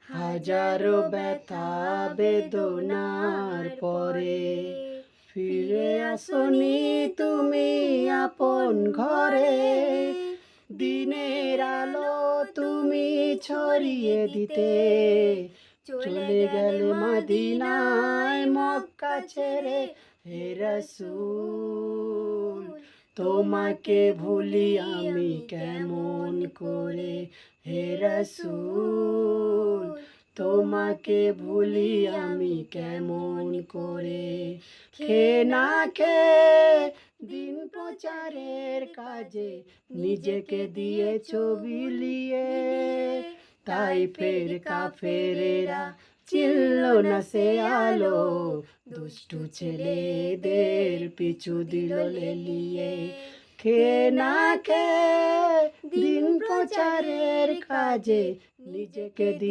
হাজারো ব্যথা বেদনার পরে ফিরে আসনি তুমি আপন ঘরে। দিনের আলো তুমি ছড়িয়ে দিতে চলে গেলে মদিনায় মক্কা ছেড়ে। হে রাসূল তোমাকে ভুলি আমি কেমন করে। হে রাসূল তোমাকে ভুলি আমি কেমন করে। খেয়ে না খেয়ে দিন প্রচারের কাজে নিজেকে দিয়েছো বিলিয়ে। তাইফের কাফেরেরা চিনল না সে আলো, দুষ্টু ছেলেদের পিছু দিল লেলিয়ে। খেয়ে না খেয়ে দিন প্রচারের কাজে নিজেকে